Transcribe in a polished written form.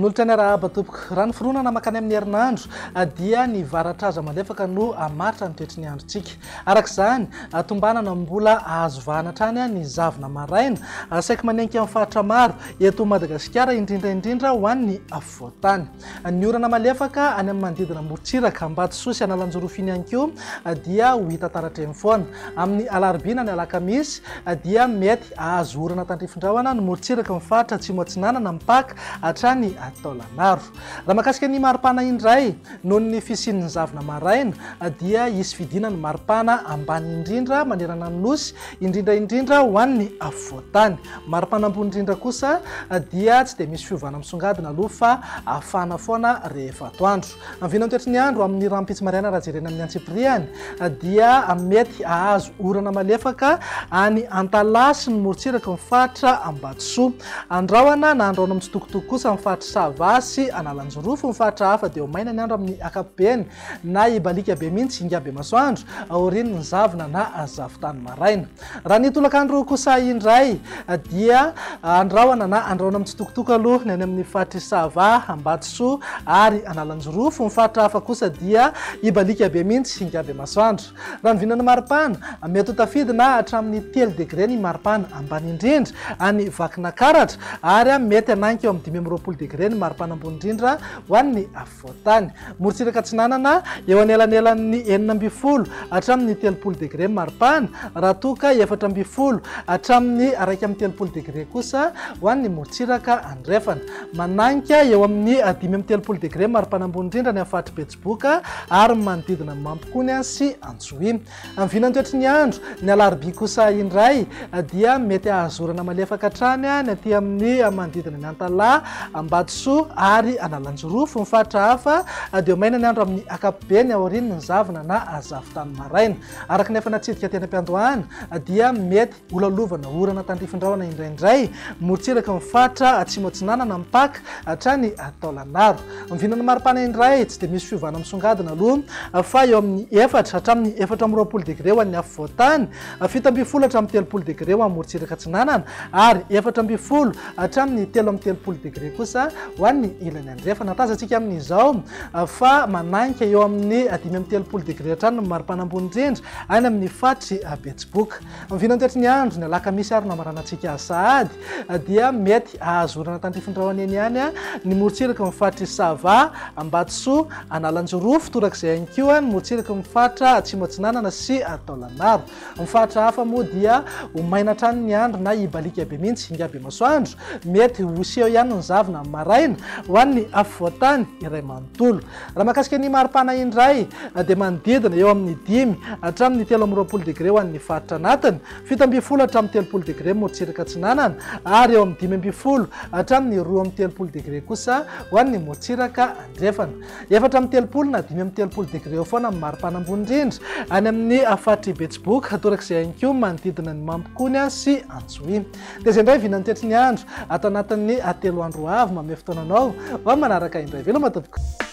nolotra ny arahaba tompoko raha ny fironana makany amin'ny herinandro dia ny varatraza malefaka no amaritra ny toetry ny androntsika. Arak'izany tombanana mbola azo vahana hatrany ny zavona maraina saika manenka amin'ny faritra maro eto Madagasikara indrindra ho an'ny afovoantany. Ny orana malefaka any amin'ny manodidina morontsiraka Ambatsoa sy Analanjorofiny ihany koa dia ho hita taratreny foana. Amin'ny alarobia na ny alakamisy dia mety azo orana tandrifin-drahona ny morontsiraka amin'ny faritra Atsimo Atsinanana mipaka hatrany Taolagnaro. Raha mahakasika ny maripana indray noho ny fisian'ny zavona maraina dia hisy fidina ny maripana ambany indrindra manerana ny nosy indrindra ho an'ny afovoantany. Maripana ambony indrindra kosa dia tsy dia misy fiovana misongadina aloha fa afana foana rehefa atoandro. Amin'ny toetry ny andro amin'ny rampitsy maraina raha jerena amin'ny antsipriany dia mety ahazo orana malefaka any Antalasy ny morontsiraka ny faritra Ambatsoa. Andrahoana na andrahoana mitsitokotoko kosa amin'ny faritra Sava sy Analanjorofo. Ny faritra hafa dia ho maina ny andro amin'ny ankapobeny na ibalika be mihitsy hinga be masoandro aorian'ny zavona na zavotany maraina. Raha ny tolakandro kosa indray dia andrahoana na andrahoana mitsitokotoko aloha ny any amin'ny faritra Sava, Ambatsoa ary Analanjorofo. Ny faritra hafa kosa dia ibalika be mihitsy hinga be masoandro. Raha ny vinany maripana mety ho tafidina hatramin'ny 3 degré ny maripana ambany indrindra any Vakinankaratra ary mety ananika eo amin'ny 20 degré ny maripana ambony indrindra ho an'ny afovoantany. Morontsiraka Atsinanana eo anelan'elan'ny 9 hatramin'ny 30 degré maripana, raha toa ka 4 hatramin'ny 1 degré kosa ho an'ny morontsiraka andrefana. Mananika eo amin'ny 5 degré maripana ambony indrindra ny amin'ny faritra Betsiboka ary manodidina Mampikony sy Antsohiana. Amin'ny vinany toetry ny andro ny alarobia kosa indray dia mety ahazorana malefaka hatrany ny aty amin'ny manodidina ny Antala, Ambatsoa ary Analanjorofo. Ny faritra hafa dia maina ny andro amin'ny ankapobeny aorian'ny zavona na zavotany maraina. Araka ny efa natsidika teny am-piandohana dia mety holalovana orana tandrifin-drahona indraindray morontsiraka ny faritra Atsimo Atsinanana mipaka hatrany Taolagnaro. Ny vinany maripana indray tsy dia misy fiovana misongadina aloha fa eo amin'ny 4 hatramin'ny 4 degré ho an'ny afovoantany, 7 hatramin'ny 30 degré ho amin'ny morontsiraka Atsinanana ary 14 hatramin'ny 13 degré kosa ho an'ny ilany andrefana. Tazantsika amin'izao fa mananika eo amin'ny 15 degré hatrany ny maripana ambony indrindra any amin'ny faritra Betsiboka. Amin'ny vinany toetry ny andro ny alakamisy ary namaranantsika sahady dia mety ahazorana tandrifin-drahona eny any ny morontsiraka ny faritra Sava, Ambatsoa, Analanjorofo, torak'izay ihany koa ny morontsiraka ny faritra Atsimo Atsinanana sy Taolagnaro. Ny faritra hafa moa dia ho maina hatrany ny andro na ibalika be mihitsy hinga be masoandro, mety hoseho ihany ny zavona maraina ho an'ny afovoantany iray manontolo. Raha mahakasika ny maripana indray dia manodidina eo amin'ny 5 hatramin'ny 13 degré ho an'ny faritra anatiny, 17 hatramin'ny 30 degré morontsiraka Atsinanana ary eo amin'ny 15 hatramin'ny 12 degré kosa ho an'ny morontsiraka andrefana. 4 na 30 degré eo foana amin'ny maripana ambony indrindra any amin'ny faritra Betsiboka, torak'izay ihany koa manodidina ny Mampikony sy Antsohiana. Dia izay indray vinany toetry ny andro ato anatin'ny 3 andro avy manome fotoananao ho manaraka indray veloma tompoko.